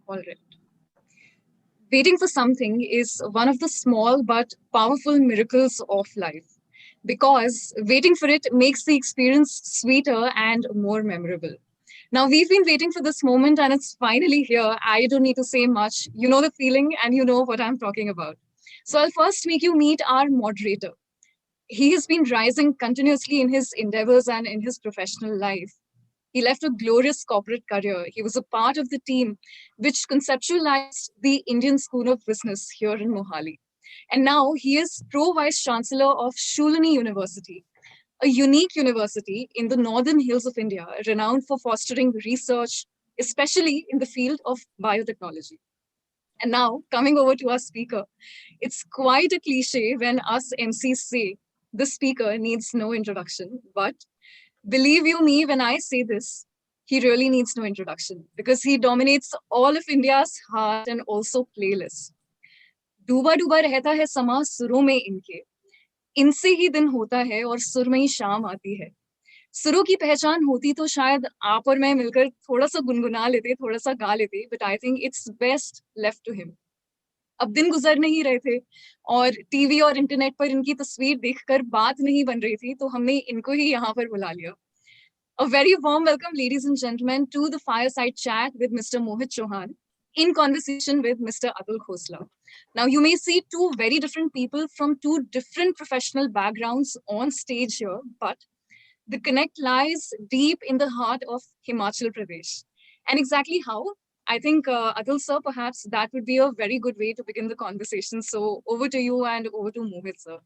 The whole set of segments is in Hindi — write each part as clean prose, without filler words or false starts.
All right. Waiting for something is one of the small but powerful miracles of life because waiting for it makes the experience sweeter and more memorable. Now, we've been waiting for this moment and it's finally here. I don't need to say much. You know the feeling and you know what I'm talking about. So, I'll first make you meet our moderator. He has been rising continuously in his endeavors and in his professional life. He left a glorious corporate career. He was a part of the team which conceptualized the Indian School of Business here in Mohali. And now he is Pro Vice Chancellor of Shoolini University, a unique university in the northern hills of India, renowned for fostering research, especially in the field of biotechnology. And now, coming over to our speaker, it's quite a cliche when us MCs say the speaker needs no introduction, but believe you me when I say this, he really needs no introduction because he dominates all of India's heart and also playlist. डूबा डूबा रहता है समा सुरों में इनके, इनसे ही दिन होता है और सुर में ही शाम आती है. सुरों की पहचान होती तो शायद आप और मैं मिलकर थोड़ा सा गुनगुना लेते, थोड़ा सा गा लेते, but I think it's best left to him. अब दिन गुजर नहीं रहे थे और टीवी और इंटरनेट पर इनकी तस्वीर देखकर बात नहीं बन रही थी, तो हमने इनको ही यहाँ पर बुला लिया. A very warm welcome, ladies and gentlemen, to the Fireside Chat with Mr. Mohit Chauhan in conversation with Mr. Atul Khosla. Now, you may see two very different people from two different professional backgrounds on stage here, but the connect lies deep in the heart of Himachal Pradesh. And exactly how? I think, Atul sir, perhaps that would be a very good way to begin the conversation. So over to you and over to Mohit sir.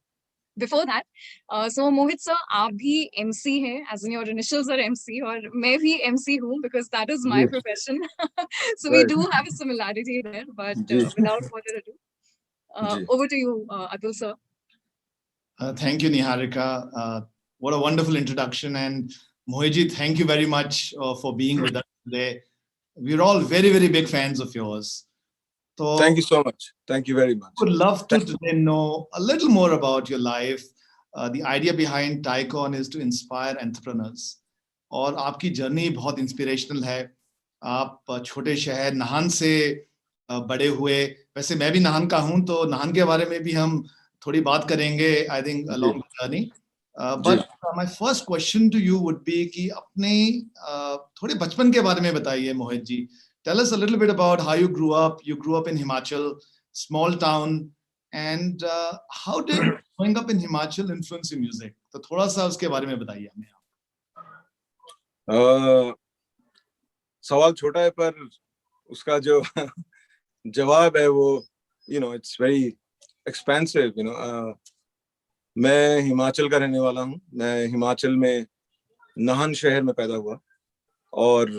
Before that, so Mohit sir, आप भी MC हैं, as in your initials are MC, और मैं भी MC हूँ because that is my ji, profession. So we right. do have a similarity there, but ji, without further ado, ji. over to you, Atul sir. Thank you, Niharika. What a wonderful introduction. And Mohit, thank you very much for being with us today. We're all very, very big fans of yours. So Thank you so much. Thank you very much. would love to today know a little more about your life. The idea behind Tycon is to inspire entrepreneurs. और आपकी जर्नी बहुत इंस्पिरेशनल है. आप छोटे शहर नाहन से बड़े हुए. वैसे मैं भी नाहन का हूं, तो नाहन के बारे में भी हम थोड़ी बात करेंगे, I think, along the journey. But my first question to you would be कि अपने थोड़े बचपन के बारे में बताइए, Mohit ji. Tell us a little bit about how you grew up. You grew up in Himachal, small town, and how did growing up in Himachal influence your music? तो थोड़ा सा उसके बारे में बताइए हमें. सवाल छोटा है पर उसका जो जवाब है वो it's very expansive. मैं हिमाचल का रहने वाला हूँ. मैं हिमाचल में नाहन शहर में पैदा हुआ और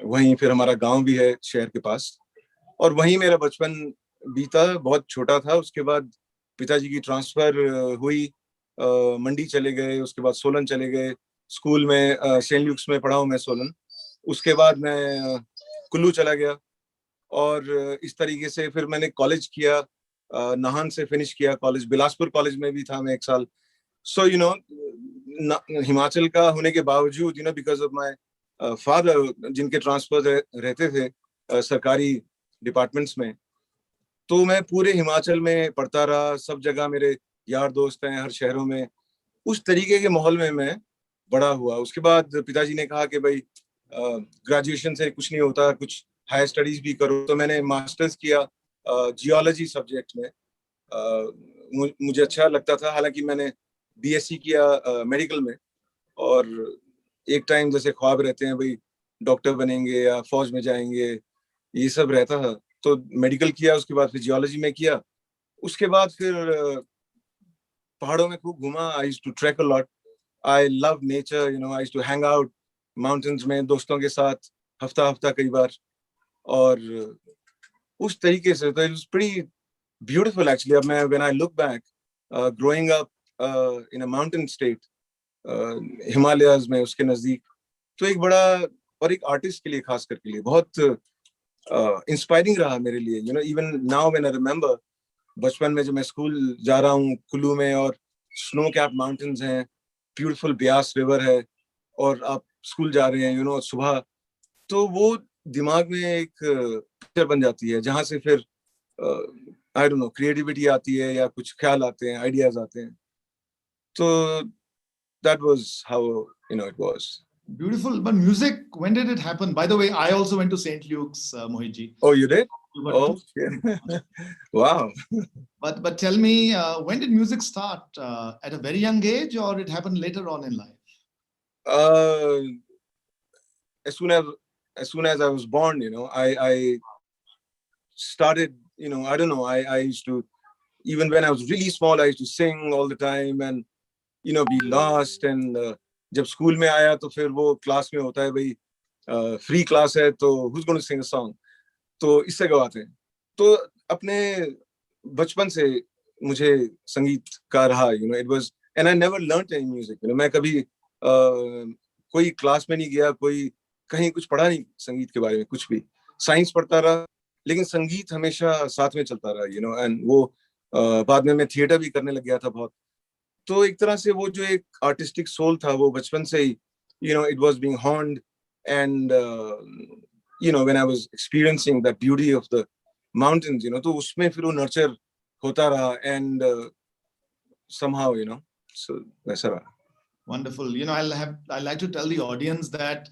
वहीं फिर हमारा गांव भी है शहर के पास, और वहीं मेरा बचपन बीता. बहुत छोटा था. उसके बाद पिताजी की ट्रांसफर हुई, मंडी चले गए, उसके बाद सोलन चले गए. स्कूल में सेंट ल्यूक्स में पढ़ा हूँ मैं, सोलन. उसके बाद मैं कुल्लू चला गया और इस तरीके से फिर मैंने कॉलेज किया. नाहन से फिनिश किया कॉलेज. बिलासपुर कॉलेज में भी था मैं 1 साल. सो हिमाचल का होने के बावजूद बिकॉज ऑफ माय फादर, जिनके ट्रांसफर रहते थे सरकारी डिपार्टमेंट्स में, तो मैं पूरे हिमाचल में पढ़ता रहा. सब जगह मेरे यार दोस्त हैं, हर शहरों में. उस तरीके के माहौल में मैं बड़ा हुआ. उसके बाद पिताजी ने कहा कि भाई ग्रेजुएशन से कुछ नहीं होता, कुछ हायर स्टडीज भी करो. तो मैंने मास्टर्स किया जियोलॉजी सब्जेक्ट में. मुझे अच्छा लगता था. हालांकि मैंने बीएससी किया मेडिकल में, और एक टाइम जैसे ख्वाब रहते हैं भाई डॉक्टर बनेंगे या फौज में जाएंगे, ये सब रहता था. तो मेडिकल किया, उसके बाद फिर जियोलॉजी में किया. उसके बाद फिर पहाड़ों में खूब घूमा. I used to trek a lot. I love nature. I used to hang out mountains में दोस्तों के साथ हफ्ता कई बार. और उस तरीके से तो it was pretty beautiful actually. अब मैं when I look back, growing up in a mountain state, Himalayas में, उसके नजदीक, तो एक बड़ा, और एक आर्टिस्ट के लिए खास करके लिए बहुत इंस्पायरिंग रहा मेरे लिए. Even now when I remember, बचपन में जब मैं स्कूल जा रहा हूँ कुल्लू में, और स्नो कैप माउंटेन्स हैं, ब्यूटीफुल ब्यास रिवर है, और आप स्कूल जा रहे हैं सुबह, तो वो दिमाग में एक पिक्चर बन जाती है जहां से फिर आई डोंट नो क्रिएटिविटी आती है या कुछ ख्याल आते हैं, आइडियाज आते हैं. तो that was how it was. Beautiful. But music, when did it happen? By the way, I also went to St. Luke's, Mohit ji. Oh, you did? We were Oh, yeah. Wow. But tell me, when did music start? At a very young age, or it happened later on in life? Uh, as soon as I was born, I started, I don't know, I used to, even when I was really small, I used to sing all the time and be lost. And जब स्कूल में आया तो फिर वो क्लास में होता है भाई, फ्री क्लास है तो who's going to sing a song, तो इससे गवाते हैं. तो अपने बचपन से मुझे संगीत का रहा, it was, and I never learned any music. मैं कभी कोई क्लास में नहीं गया, कोई कहीं कुछ पढ़ा नहीं संगीत के बारे में, कुछ भी. साइंस पढ़ता रहा, लेकिन संगीत हमेशा साथ में चलता रहा, एंड वो बाद में मैं थिएटर भी करने लग गया था बहुत. तो एक तरह से वो जो एक आर्टिस्टिक सोल था वो बचपन से ही, it was being honed. And when I was experiencing that beauty of the mountains, तो उसमें फिर वो nurture होता रहा. And somehow, so वैसा रहा. Wonderful. I like to tell the audience that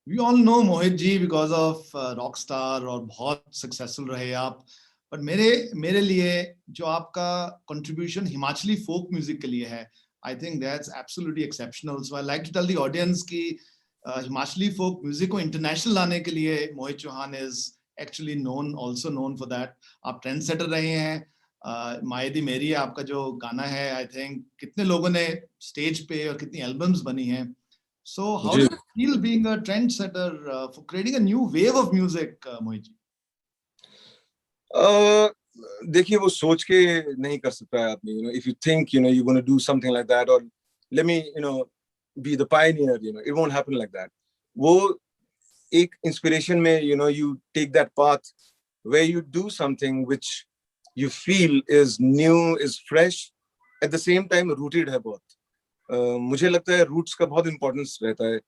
we all know Mohit ji because of Rockstar और बहुत successful रहे आप. But मेरे लिए जो आपका contribution हिमाचली folk music के लिए है, I think that's absolutely exceptional. So I like to tell the audience कि हिमाचली folk music को international लाने के लिए Mohit Chauhan is actually also known for that. आप trendsetter रहे हैं. मायदी मेरी आपका जो गाना है, आई थिंक कितने लोगों ने स्टेज पे और कितनी एल्बम्स बनी हैं. So how do you feel being a trend setter for creating a new wave of music, Mohit ji? देखिए, वो सोच के नहीं कर सकता है आदमी. If you think you gonna do something like that or let me be the pioneer, it won't happen like that. वो एक इंस्पिरेशन में you take that path where you do something which you feel is new, is fresh, at the same time rooted है बहुत. मुझे लगता है roots का बहुत importance रहता है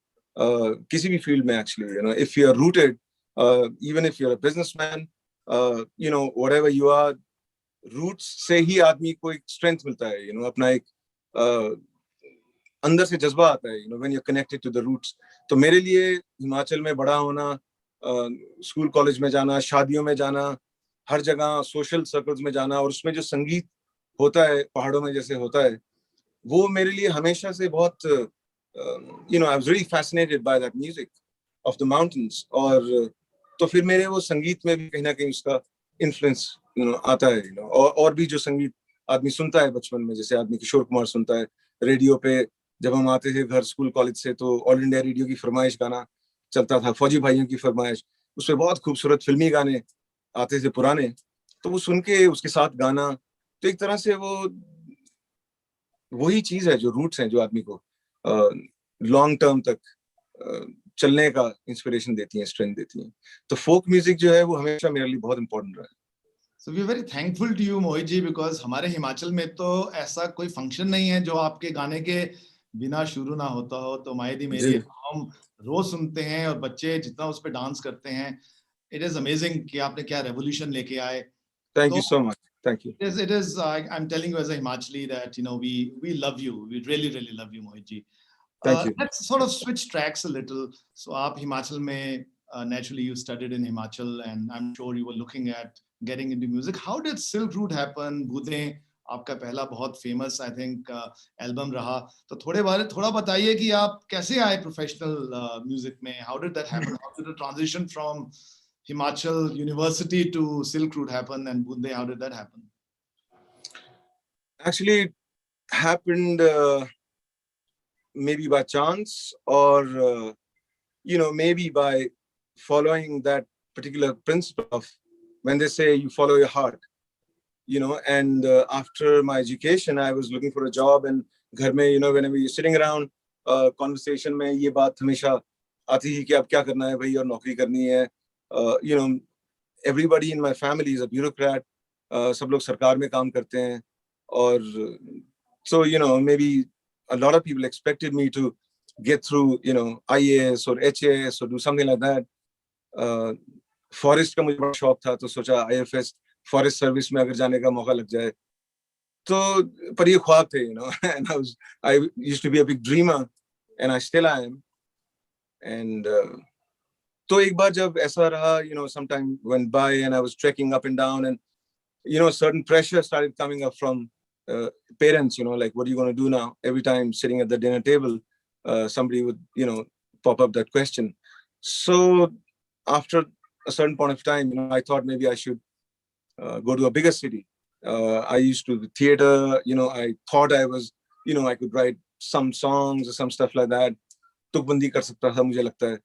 किसी भी field में actually. If you are rooted, even if you're a businessman, whatever you are, roots से ही आदमी को एक strength मिलता है. अपना एक अंदर से जज्बा आता है, when you're connected to the roots. तो मेरे लिए हिमाचल में बड़ा होना, स्कूल कॉलेज में जाना, शादियों में जाना, हर जगह सोशल सर्कल्स में जाना, और उसमें जो संगीत होता है पहाड़ों में जैसे होता है, वो मेरे लिए हमेशा से बहुत I was really fascinated by that music of the mountains. और तो फिर मेरे वो संगीत में भी कहीं ना कहीं उसका इन्फ्लुएंस आता है. और भी जो संगीत आदमी सुनता है बचपन में, जैसे आदमी किशोर कुमार सुनता है रेडियो पे. जब हम आते थे घर स्कूल कॉलेज से तो ऑल इंडिया रेडियो की फरमाइश गाना चलता था, फौजी भाइयों की फरमाइश. उसमें बहुत खूबसूरत फिल्मी गाने आते थे पुराने, तो वो सुन के उसके साथ गाना. तो एक तरह से वो वही चीज है जो रूट्स हैं, जो आदमी को लॉन्ग टर्म तक चलने का इंस्पिरेशन देती हैं, स्ट्रेंथ देती हैं. तो फोक म्यूजिक जो है वो हमेशा मेरे लिए बहुत इंपॉर्टेंट रहा है. So we are very thankful to you, Mohit ji, because हमारे हिमाचल में तो ऐसा कोई फंक्शन नहीं है जो आपके गाने के बिना शुरू ना होता हो. तो मायदी मेरी हम रोज सुनते हैं और बच्चे जितना उस पर डांस करते हैं. इट इज अमेजिंग कि आपने क्या रेवोल्यूशन लेके आए. Thank you so much. Thank you. It is. I'm telling you as a Himachali that we love you. We really love you, Mohit ji. Thank you. Let's sort of switch tracks a little. So, आप हिमाचल में naturally you studied in Himachal, and I'm sure you were looking at getting into music. How did Silk Route happen? बूंदें आपका पहला बहुत famous I think album रहा. तो थोड़ा बताइए कि आप कैसे आए professional music में? How did that happen? How did the transition from Himachal University to Silk Route happen, and Boonde, how did that happen? Actually, it happened maybe by chance, or maybe by following that particular principle of when they say you follow your heart. And after my education, I was looking for a job, and घर में whenever you're sitting around conversation में ये बात हमेशा आती ही कि अब क्या करना है भाई, और नौकरी करनी है. Everybody in my family is a bureaucrat. सब लोग सरकार में काम करते हैं, और so maybe a lot of people expected me to get through IAS or HAS or do something like that. Forest का मुझे बड़ा शौक था, तो सोचा आईएफएस फॉरेस्ट सर्विस में अगर जाने का मौका लग जाए तो, पर ये ख्वाब थे, you know, and I used to be a big dreamer and I still I am. And तो एक बार जब ऐसा रहा, you know, some time went by and I was trekking up and down, and you know, certain pressure started coming up from parents, you know, like, what are you going to do now? Every time sitting at the dinner table, somebody would, you know, pop up that question. So after a certain point of time, you know, I thought maybe I should go to a bigger city. I used to the theater, you know, I thought I was, you know, I could write some songs or some stuff like that. तुकबंदी कर सकता था मुझे लगता है।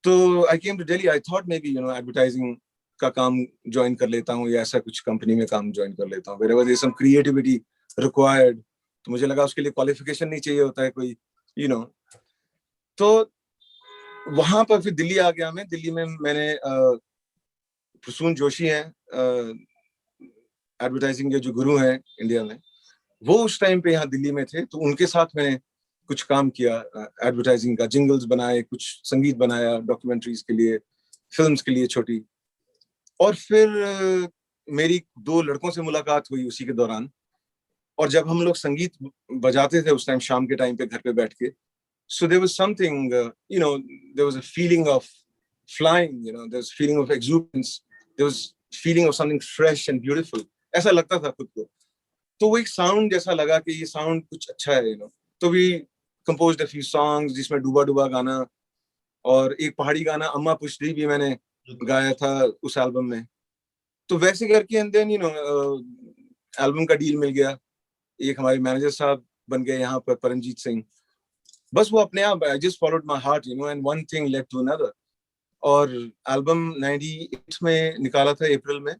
तो I came to Delhi. I thought maybe, you know, advertising का काम ज्वाइन कर लेता हूँ या ऐसा कुछ कंपनी में काम ज्वाइन कर लेता हूँ। Wherever there is some creativity required, तो मुझे लगा उसके लिए क्वालिफिकेशन नहीं चाहिए होता है कोई, you know। तो वहां पर फिर दिल्ली आ गया मैं। दिल्ली में मैंने प्रसून जोशी हैं, एडवर्टाइजिंग के जो गुरु हैं इंडिया में, वो उस टाइम पे यहाँ दिल्ली में थे, तो उनके साथ मैंने कुछ काम किया, एडवर्टाइजिंग का, जिंगल्स बनाए, कुछ संगीत बनाया डॉक्यूमेंट्रीज के लिए, फिल्म्स के लिए छोटी। और फिर मेरी 2 लड़कों से मुलाकात हुई उसी के दौरान, और जब हम लोग संगीत बजाते थे उस टाइम शाम के टाइम पे घर पे बैठ के, so there was something, you know, there was a feeling of flying, you know, there was feeling of exuberance, there was feeling of something fresh and beautiful, ऐसा लगता था खुद को। तो वो एक साउंड जैसा लगा कि ये साउंड कुछ अच्छा है, you know। तो we composed a few songs जिसमें डूबा डूबा गाना और एक पहाड़ी गाना अम्मा पुश्ती भी मैंने गाया था उस एल्बम में। तो वैसे करके and then, you know, album का डील मिल गया। एक हमारे मैनेजर साहब बन गए यहाँ पर, परमजीत सिंह। बस वो अपने आप, I just followed my heart, you know, and one thing led to another. और एल्बम 98 में निकाला था अप्रैल में।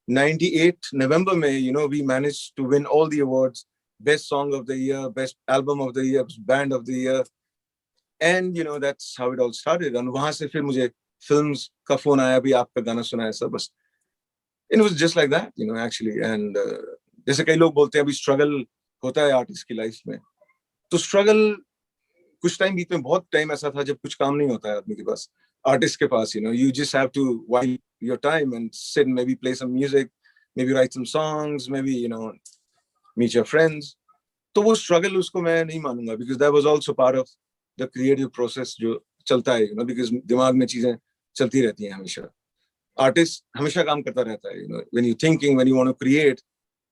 98 नवंबर में, you know, we managed to win all the awards, best song of the year, best album of the year, band of the year, and you know that's how it all started. और वहां से फिर मुझे फिल्म्स का फोन आया, भी आपका गाना सुना है सर, बस। It was just like that, you know, actually. And जैसे कई लोग बोलते हैं अभी स्ट्रगल होता है आर्टिस्ट की लाइफ में, तो स्ट्रगल कुछ टाइम बीच में, बहुत टाइम ऐसा था जब कुछ काम नहीं होता है आदमी के पास, आर्टिस्ट के पास, you know, you just have to while your time and sit and maybe play some music, maybe write some songs, maybe, you know, meet your friends. तो वो स्ट्रगल उसको मैं नहीं मानूंगा, because that was also part of the creative process जो चलता है, you know, because दिमाग में चीजें चलती रहती हैं हमेशा। आर्टिस्ट हमेशा काम करता रहता है, you know, when you thinking, when you want to create,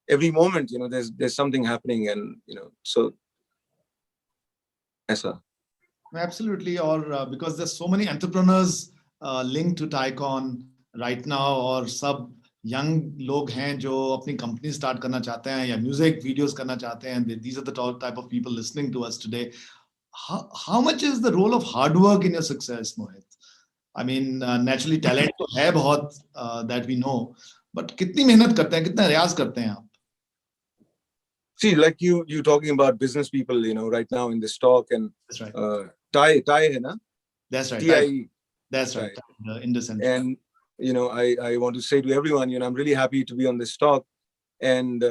every moment, you know, there's something happening, and you know, so ऐसा। Absolutely, or because there's so many entrepreneurs linked to Tycon right now, और सब young लोग हैं जो अपनी company start करना चाहते हैं या music videos करना चाहते हैं. These are the type of people listening to us today. How much is the role of hard work in your success, Mohit? I mean, naturally talent तो है बहुत, that we know, but कितनी मेहनत करते हैं, कितना रियाज करते हैं आप? See, like you talking about business people, you know, right now in this talk, and That's right. Thai है ना? That's right. TIE. That's right. In the center. And you know, I want to say to everyone, you know, I'm really happy to be on this talk, and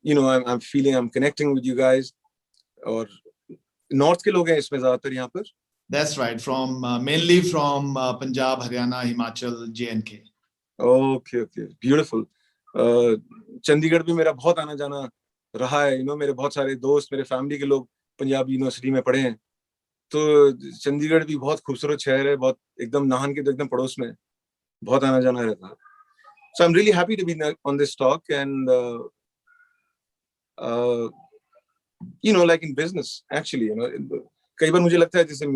you know, I'm feeling I'm connecting with you guys. और नॉर्थ के लोग हैं इसमें ज्यादातर यहाँ पर? That's right. From mainly from Punjab, Haryana, Himachal, J&K. Okay, beautiful. Chandigarh भी मेरा बहुत आना जाना रहा है, you know, मेरे बहुत सारे दोस्त, मेरे फैमिली के लोग पंजाब यूनिवर्सिटी में पढ़े हैं, तो चंडीगढ़ भी बहुत खूबसूरत शहर है, बहुत एकदम नाहन के तो एकदम पड़ोस में, बहुत आना जाना रहता है। So I'm really happy to be on this talk, and you know, like in business, actually, you know, कई बार मुझे लगता है जैसे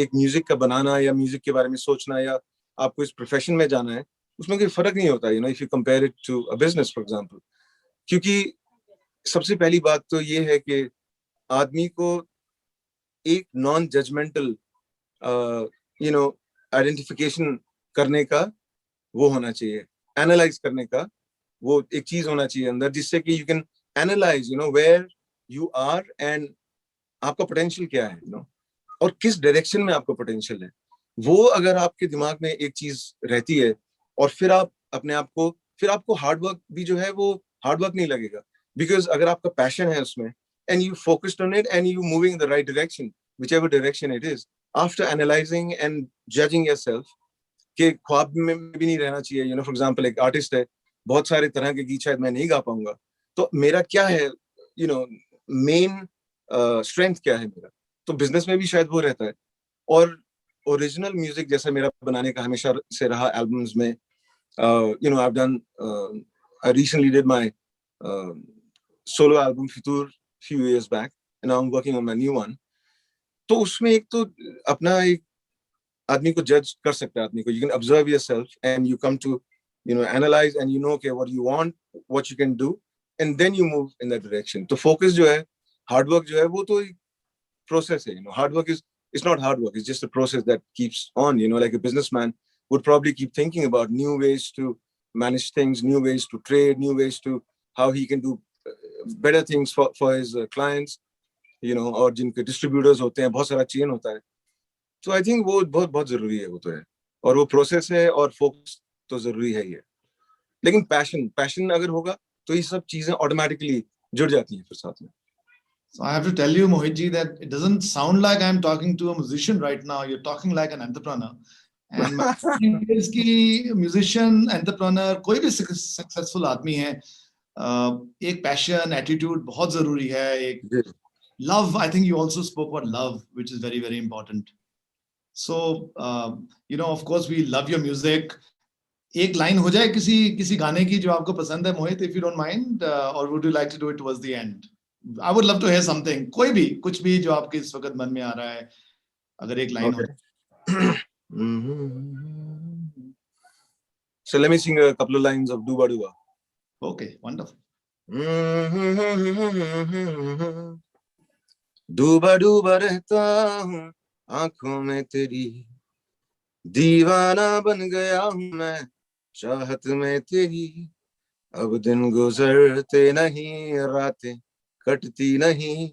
एक म्यूजिक का बनाना या म्यूजिक के बारे में सोचना या आपको इस प्रोफेशन में जाना है, उसमें कोई फर्क नहीं होता, you know, if you compare it to a business, for example. क्योंकि सबसे पहली बात तो ये है कि आदमी को एक non judgmental, you know, identification करने का वो होना चाहिए, एनालाइज करने का वो एक चीज होना चाहिए अंदर, जिससे कि you can analyse, you know, where you are and आपका पोटेंशियल क्या है, यू नो, और किस डायरेक्शन में आपका पोटेंशियल है। वो अगर आपके दिमाग में एक चीज रहती है और फिर आप अपने आप को, फिर आपको हार्ड वर्क भी जो है वो हार्ड वर्क नहीं लगेगा, बिकॉज अगर आपका पैशन है उसमें and you focused on it and you moving in the right direction, whichever direction it is, after analyzing and judging yourself, कि ख्वाब में भी नहीं रहना चाहिए. फॉर एग्जाम्पल एक आर्टिस्ट है, बहुत सारे तरह के गीत शायद मैं नहीं गा पाऊंगा, तो मेरा क्या है मेन स्ट्रेंथ क्या है मेरा, तो बिजनेस में भी शायद वो रहता है. और ओरिजिनल म्यूजिक जैसा मेरा बनाने का हमेशा से रहा एल्बम्स में. I've done, I recently did my solo album Fitur few years back, and now I'm working on my new one. तो उसमें एक तो अपना एक आदमी को जज कर सकता है, आदमी को, you can observe yourself and you come to analyze and okay what you want, what you can do, and then you move in that direction. तो focus जो है, hard work जो है, वो तो process है. Hard work is, it's not hard work, it's just a process that keeps on. Like a businessman would probably keep thinking about new ways to manage things, new ways to trade, new ways to how he can do better things for his clients. और जिनके डिस्ट्रीब्यूटर्स होते हैं, बहुत सारा चेन होता है. तो आई थिंक वो बहुत बहुत जरूरी है, वो तो है, और वो प्रोसेस है, और फोकस तो जरूरी है ही है. लेकिन पैशन अगर होगा तो ये सब चीजें ऑटोमेटिकली जुड़ जाती हैं फिर साथ में. So I have to tell you, Mohit ji, that it doesn't sound like I'm talking to a musician right now. You're talking like an entrepreneur. And my feeling is कि musician, entrepreneur, कोई भी successful आदमी है, एक passion, attitude बहुत जरूरी है. एक love, I think you also spoke about love, which is very, very important. So, of course, we love your music. एक लाइन हो जाए किसी गाने की जो आपको पसंद है, मोहित, if you don't mind, or would you like to do it towards the end? I would love to hear something. कोई भी, कुछ भी जो आपके इस वक्त मन में आ रहा है, अगर एक लाइन हो जाए. So let me sing a couple of lines of Duba Duba. Okay, wonderful. डूबा डूबा रहता हूँ आंखों में तेरी, दीवाना बन गया हूँ मैं चाहत में तेरी. अब दिन गुजरते नहीं, रातें कटती नहीं,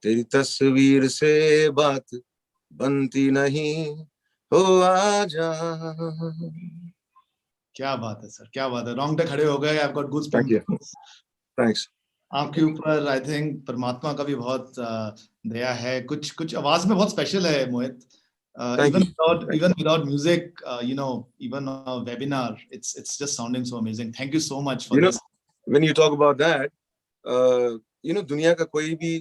तेरी तस्वीर से बात बनती नहीं, हो आजा. क्या बात है सर, क्या बात है. रोंगटे खड़े हो गए. I've got goosebumps. Thanks. आपके ऊपर आई थिंक परमात्मा का भी बहुत दया है. कुछ आवाज में बहुत स्पेशल है, मोहित. Even without music, even a webinar, it's just sounding so amazing. Thank you so much for this. When you talk about that, दुनिया का कोई भी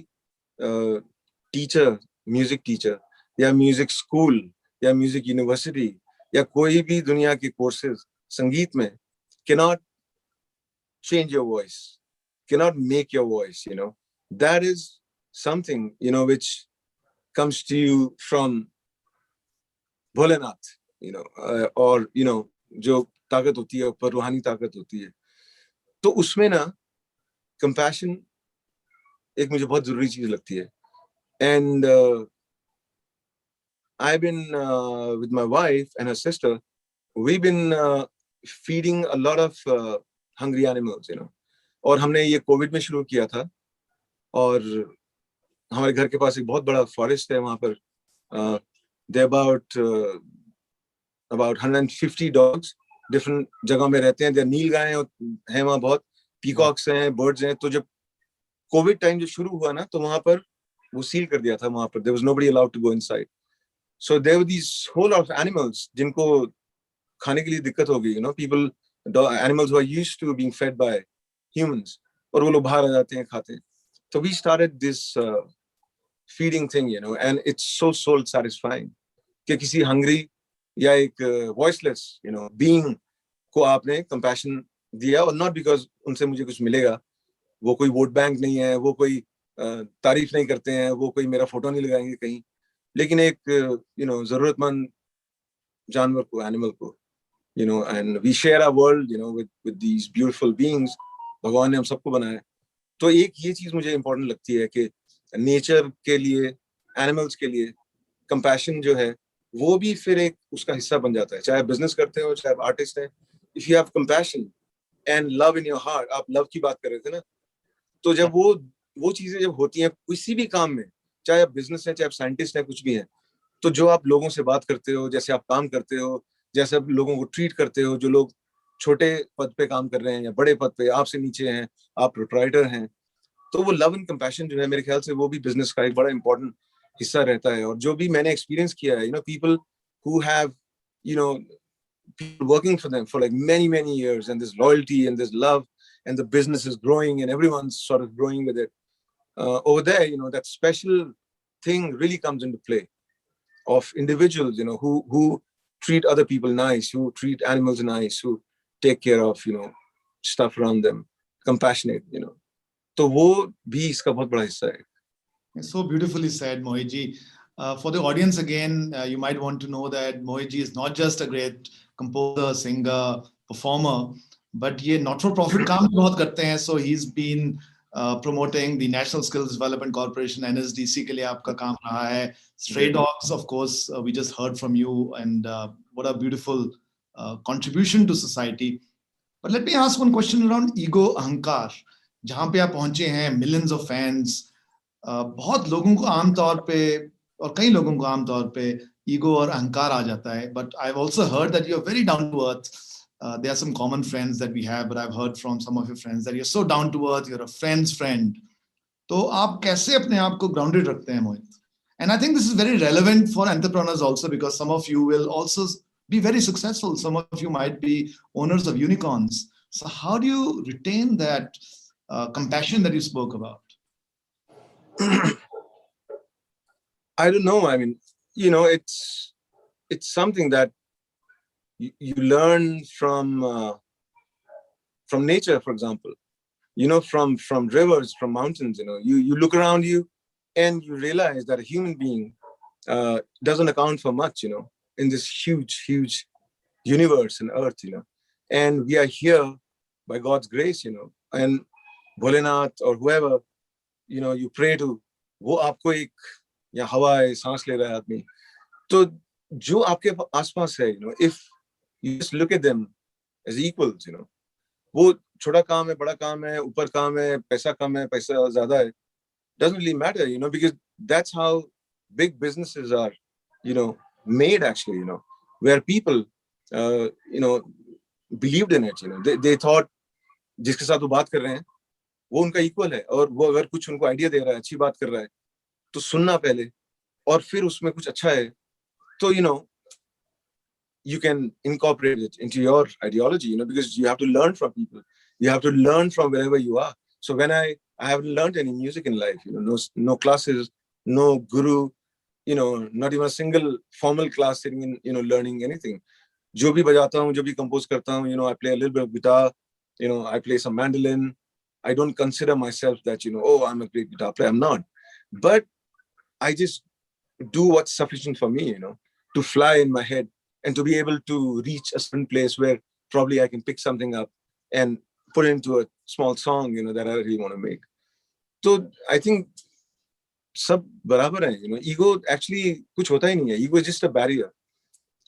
टीचर, म्यूजिक टीचर या म्यूजिक स्कूल या म्यूजिक यूनिवर्सिटी या कोई भी दुनिया के कोर्सेज संगीत में cannot change your voice, cannot make your voice. That is something which comes to you from Bholenath, और जो ताकत होती है ऊपर, रूहानी ताकत होती है. तो उसमें ना कंपैशन एक मुझे बहुत जरूरी चीज लगती है. And I've been with my wife and her sister, we've been feeding a lot of hungry animals. और हमने ये कोविड में शुरू किया था, और हमारे घर के पास एक बहुत बड़ा फॉरेस्ट है. वहां पर there about 150 dogs डिफरेंट जगह में रहते हैं. देयर नील गाय हैं वहाँ, बहुत पीकॉक्स हैं, बर्ड्स हैं. तो जब कोविड टाइम जो शुरू हुआ ना, तो वहां पर वो सील कर दिया था. वहां पर there was nobody allowed to go inside. So there were these whole lot of animals जिनको खाने के लिए दिक्कत हो गई. People, animals who are used to being fed by humans, और वो लोग बाहर आ जाते हैं, खाते हैं. So we started this feeding thing, and it's so soul satisfying कि किसी hungry या एक voiceless, being को आपने compassion दिया. और not because उनसे मुझे कुछ मिलेगा, वो कोई वोट बैंक नहीं है, वो कोई तारीफ नहीं करते हैं, वो कोई मेरा फोटो नहीं लगाएंगे कहीं, लेकिन एक जरूरतमंद जानवर को, एनिमल को, and we share our world, with these beautiful beings. भगवान ने हम सबको बनाया. तो एक ये चीज मुझे इंपॉर्टेंट लगती है कि नेचर के लिए, एनिमल्स के लिए कंपैशन जो है, वो भी फिर एक उसका हिस्सा बन जाता है. चाहे बिजनेस करते हो, चाहे आर्टिस्ट है, if you have compassion and love in your heart. आप लव की बात कर रहे थे ना, तो जब वो चीजें जब होती हैं किसी भी काम में, चाहे आप बिजनेस है, चाहे आप साइंटिस्ट है, कुछ भी है, तो जो आप लोगों से बात करते हो, जैसे आप काम करते हो, जैसे आप लोगों को ट्रीट करते हो, जो लोग छोटे पद पे काम कर रहे हैं या बड़े पद पे आपसे नीचे हैं, आप प्रोप्राइटर हैं, तो वो लव एंड कंपैशन जो है, मेरे ख्याल से वो भी बिजनेस का एक बड़ा इंपॉर्टेंट हिस्सा रहता है. और जो भी मैंने एक्सपीरियंस किया है, people who have people working for them for like many years, and there's loyalty and there's love, and the business is growing and everyone's sort of growing with it. Over there, you know, that special thing really comes into play of individuals, you know, who treat other people nice, who treat animals nice, who take care of, you know, stuff around them, compassionate, you know. तो वो भी इसका बहुत बड़ा हिस्सा है. So beautifully said, Mohit ji. For the audience again, you might want to know that Mohit ji is not just a great composer, singer, performer, but ये not-for-profit काम भी बहुत करते हैं. So he's been promoting the National Skills Development Corporation, NSDC के लिए आपका काम रहा है. Stray Dogs, of course, we just heard from you, and what a beautiful contribution to society. But let me ask one question around ego, अहंकार. जहाँ पे आप पहुंचे हैं, millions of fans, बहुत लोगों को आमतौर पे और कई लोगों को आमतौर पे ईगो और अहंकार आ जाता है. But I've also heard that you're very down to earth. There are some common friends that we have, but I've heard from some of your friends that you're so down to earth, you're a friend's friend. तो आप कैसे अपने आप को grounded रखते हैं, मोहित? And I think this is very relevant for entrepreneurs also, because some of you will also be very successful. Some of you might be owners of unicorns. So how do you retain that compassion that you spoke about? I don't know. I mean, you know, it's something that you learn from nature, for example. You know, from rivers, from mountains. You know, you look around you, and you realize that a human being doesn't account for much. You know, in this huge universe and earth. You know, and we are here by God's grace. You know, and Bholenath or whoever, you know, you pray to, वो आपको एक या हवा है, सांस ले रहा है आदमी, तो जो आपके आसपास है, you know, if you just look at them as equals, you know, वो छोटा काम है, बड़ा काम है, ऊपर काम है, पैसा कम है, पैसा ज्यादा है, doesn't really matter, you know, because that's how big businesses are, you know, made actually, you know, where people, you know, believed in it, you know, they thought जिसके साथ वो बात कर रहे हैं वो उनका इक्वल है, और वो अगर कुछ उनको आइडिया दे रहा है, अच्छी बात कर रहा है, तो सुनना पहले, और फिर उसमें कुछ अच्छा है, तो you know, you can incorporate it into your ideology, you know, because you have to learn from people, you have to learn from wherever you are. So when I haven't learned any music in life, you know, no classes, no guru, you know, not even a single formal class sitting in, you know, learning anything. जो भी बजाता हूँ, जो भी compose करता हूँ, you know, I play a little bit of guitar, you know, I play some mandolin. I don't consider myself that, you know, oh, I'm a great guitar player. I'm not. But I just do what's sufficient for me, you know, to fly in my head and to be able to reach a certain place where probably I can pick something up and put it into a small song, you know, that I really want to make. So I think सब बराबर हैं, you know, ego actually कुछ होता ही नहीं है. Ego is just a barrier.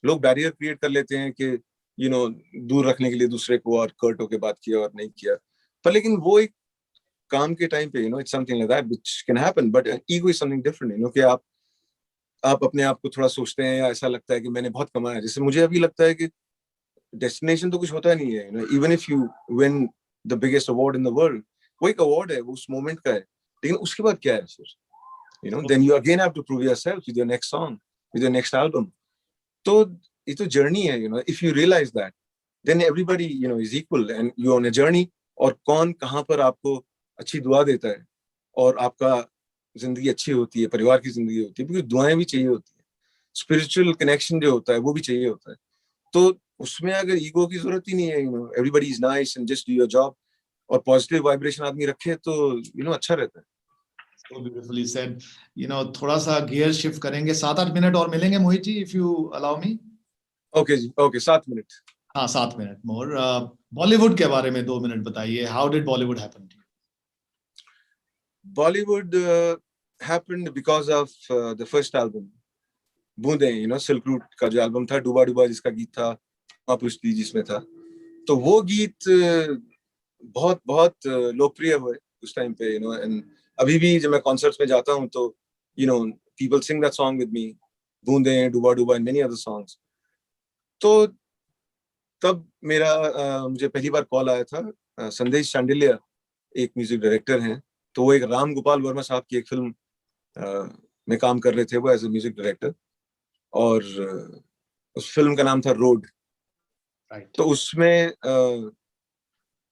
लोग barrier create कर लेते हैं कि, you know, दूर रखने के लिए दूसरे को, और कर्ट होके बात किया और नहीं किया. पर लेकिन वो एक काम के टाइम पे, you know, it's something like that which can happen, but ego is something different, you know, कि आप अपने आप को थोड़ा सोचते हैं, या ऐसा लगता है कि मैंने बहुत कमाया. जैसे मुझे अभी लगता है कि डेस्टिनेशन तो कुछ होता नहीं है, you know, even if you win the biggest award in the world, वो एक अवार्ड है, वो उस मोमेंट का है, लेकिन उसके बाद क्या है फिर, you know, then you again have to prove yourself with your next song, with your next album. तो ये तो जर्नी है, you know, if you realize that, then everybody, you know, is equal and you're on a journey. और कौन कहाँ पर आपको अच्छी दुआ देता है और आपका जिंदगी अच्छी होती है, परिवार की जिंदगी होती है, क्योंकि दुआएं भी चाहिए होती है, स्पिरिचुअल कनेक्शन जो होता है वो भी चाहिए होता है. तो उसमें अगर ईगो की जरूरत ही नहीं है, you know, everybody is nice and just do your job, और पॉजिटिव वाइब्रेशन आदमी रखे, तो यू नो अच्छा रहता है. So beautifully said. You know, थोड़ा सा गियर शिफ्ट करेंगे, 7-8 मिनट और मिलेंगे Mohit ji, if you allow me. Okay जी, ओके, 7 मिनट. हाँ, 7 मिनट मोर. बॉलीवुड के बारे में 2 मिनट बताइए. How did Bollywood happen to you? Bollywood happened because of the first album, बूंदे, you know, सिल्क रूट का जो एल्बम था, डूबा डूबा जिसका गीत था, पुष्टि जिसमें था, तो वो गीत बहुत बहुत लोकप्रिय हुए उस टाइम पे, you know, and अभी भी जब मैं कॉन्सर्ट्स में जाता हूँ तो, you know, people sing that song with me, बूंदे, डूबा डूबा and many other songs. तो तब मेरा मुझे पहली बार कॉल आया था, संदेश शांडिल्य एक म्यूजिक डायरेक्टर हैं, तो वो एक राम गोपाल वर्मा साहब की एक फिल्म में काम कर रहे थे वो एज ए म्यूजिक डायरेक्टर, और उस फिल्म का नाम था रोड. Right. तो उसमें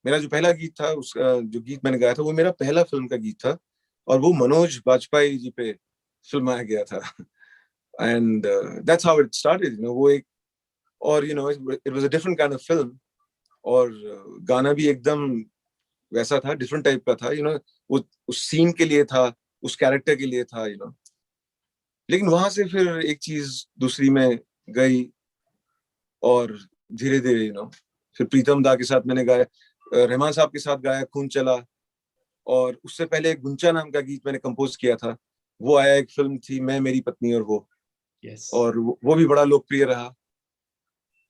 मेरा जो पहला गीत था, उसका जो गीत मैंने गाया था वो मेरा पहला फिल्म का गीत था, और वो मनोज बाजपेयी जी पे फिल्माया गया था. And that's how it started, वो एक, और it was a different kind of film, और गाना भी एकदम वैसा था, डिफरेंट टाइप का था, वो उस सीन के लिए था, उस कैरेक्टर के लिए था. लेकिन वहां से फिर एक चीज दूसरी में गई, और धीरे धीरे फिर प्रीतम दा के साथ मैंने गाया, रहमान साहब के साथ गाया खून चला, और उससे पहले एक गुंचा नाम का गीत मैंने कंपोज किया था, वो आया, एक फिल्म थी मैं मेरी पत्नी और वो, Yes. और वो भी बड़ा लोकप्रिय रहा.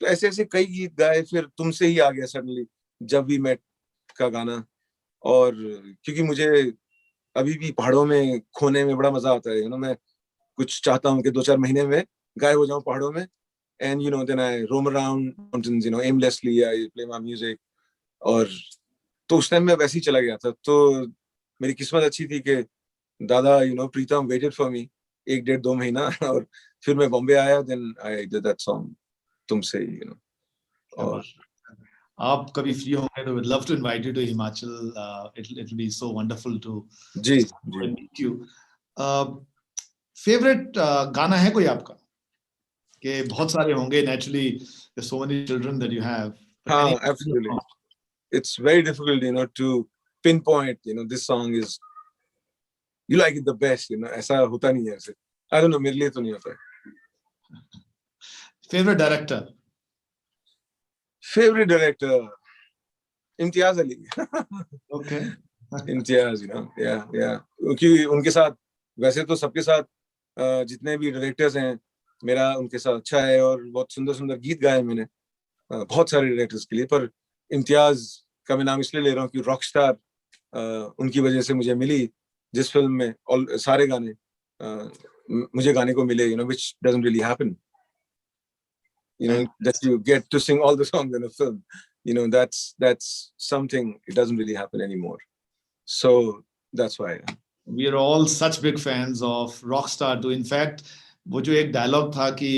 तो ऐसे ऐसे कई गीत गाए, फिर तुमसे ही आ गया सडनली, जब वी मेट का गाना. और क्योंकि मुझे अभी भी पहाड़ों में खोने में बड़ा मजा आता है, मैं कुछ चाहता हूँ कि 2-4 महीने में गायब हो जाऊं पहाड़ों में, and then I roam around mountains, aimlessly I play my music. और तो उस टाइम मैं वैसे ही चला गया था. तो मेरी किस्मत अच्छी थी कि दादा प्रीतम वेटेड फॉर मी 1-1.5-2 महीना और फिर मैं बॉम्बे आया, then I did that song तुमसे ही. और आप कभी फ्री होंगे तो would love to invite you to Himachal. It'll be so wonderful to ji ji, meet you. Favorite गाना है कोई आपका? कि बहुत सारे होंगे naturally. There's so many children that you have. But any हाँ, absolutely. It's very difficult, to pinpoint, this song is, you like it the best, ऐसा होता नहीं है ऐसे. I don't know, मेरे लिए तो नहीं होता है. favorite director? Favorite director, Imtiaz Ali. Okay. Imtiaz, yeah. क्योंकि उनके साथ, वैसे तो सबके साथ जितने भी डायरेक्टर्स हैं, मेरा उनके साथ अच्छा है, और बहुत सुंदर सुंदर गीत गाए मैंने बहुत सारे डायरेक्टर्स के लिए. पर इम्तियाज का मैं नाम इसलिए ले रहा हूँ कि रॉक स्टार उनकी वजह से मुझे मिली, जिस फिल्म में सारे गाने मुझे गाने को मिले, which doesn't really happen, that you get to sing all the songs in a film. That's something, it doesn't really happen anymore. So that's why. We are all such big fans of Rockstar too. In fact, वो जो एक डायलॉग था कि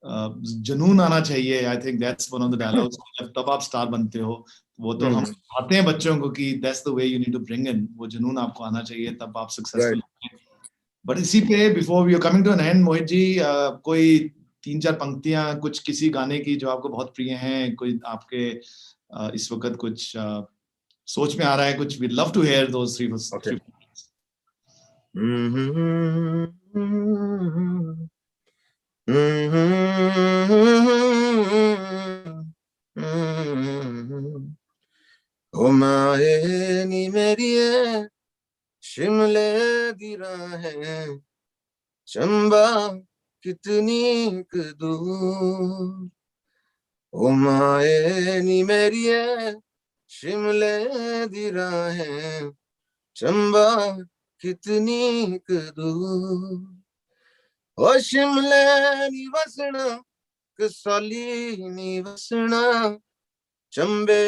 जुनून आना चाहिए, I think that's one of the dialogues. तब आप स्टार बनते हो. वो तो हम आते हैं बच्चों को कि that's the way you need to bring in, वो जुनून आपको आना चाहिए, तब आप सक्सेसफुल. बट इसी पे before we are coming to an end, Mohit ji, कोई 3-4 पंक्तियां कुछ किसी गाने की जो आपको बहुत प्रिय हैं, कोई आपके इस वक्त कुछ सोच में आ रहा है कुछ? वी लव टू हियर दोस 3. ओ माए नी मेरी शिमले दी राहें, चंबा कितनी दूर. ओ माए नी मेरी शिमले दी राहें, चंबा कितनी दूर. ओ शिमले नी वसना, कसौली नी वसना, चंबे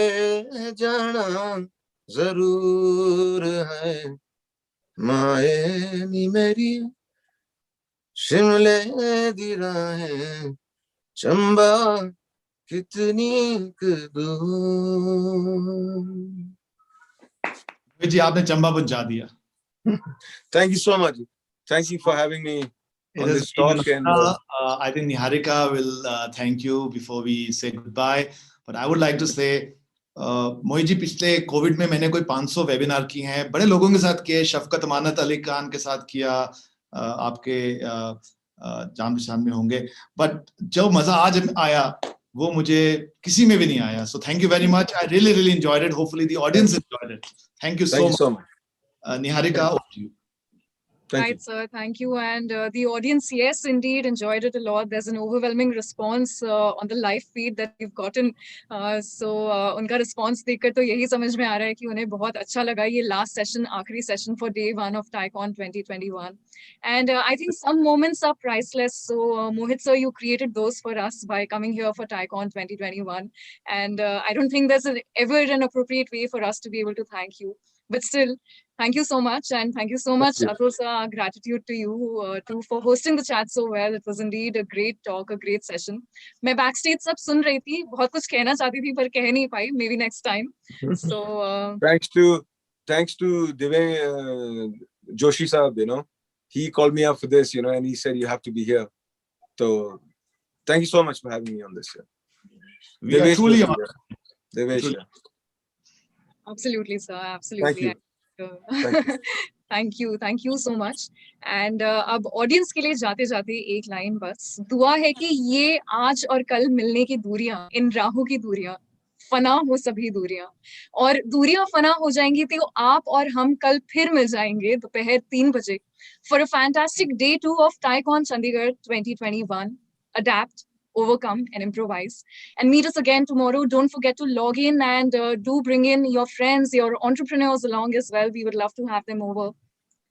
जाना जरूर है. माए नी मेरी शिमले दी राहें, चंबा कितनी दूर. जी आपने चंबा पहुंचा दिया. Thank you so much. Thank you for having me on this talk. And I think Niharika will thank you before we say goodbye. But I would like to say, Mohit ji, पिछले कोविड में मैंने कोई 500 वेबिनार किए हैं, बड़े लोगों के साथ किए. शफकत अमानत अली खान के साथ किया, आपके जान पहचान में होंगे. बट जो मजा आज आया वो मुझे किसी में भी नहीं आया. So thank you very much. I really enjoyed it. Hopefully the audience enjoyed it. Thank you so much. Niharika, over to you. Right, sir. Thank you. And the audience, yes, indeed, enjoyed it a lot. There's an overwhelming response on the live feed that we've gotten. So उनका response देखकर तो यही समझ में आ रहा है कि उन्हें बहुत अच्छा लगा ये last session, आखिरी session for day 1 of TICON 2021. And I think some moments are priceless. So Mohit sir, you created those for us by coming here for TICON 2021. And I don't think there's ever an appropriate way for us to be able to thank you. But still, Thank you so much, and thank you so much, Atul sir. Our gratitude to you too for hosting the chat so well. It was indeed a great talk, a great session. मैं backstage सब सुन रही थी, बहुत कुछ कहना चाहती थी पर कह नहीं पाई. Maybe next time. So thanks to Joshi Saab, he called me up for this, and he said you have to be here. So thank you so much for having me on this. We are truly honored. Devesh, absolutely, sir. Absolutely. Thank you. Thank you so much. And अब ऑडियंस के लिए जाते जाते एक लाइन बस, दुआ है कि ये आज और कल मिलने की दूरियां, इन राहों की दूरियां फना हो सभी दूरियां, और दूरियां फना हो जाएंगी तो आप और हम कल फिर मिल जाएंगे दोपहर 3 बजे for a fantastic day 2 of TiCon Chandigarh 2021. Adapt, overcome, and improvise. And meet us again tomorrow. Don't forget to log in and do bring in your friends, your entrepreneurs along as well. We would love to have them over.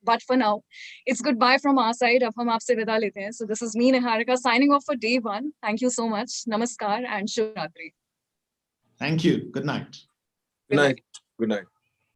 But for now, it's goodbye from our side. Ab hum aapse vida lete hain. So this is me, Niharika, signing off for day 1. Thank you so much. Namaskar and Shubh Ratri. Thank you. Good night. Good night. Good night.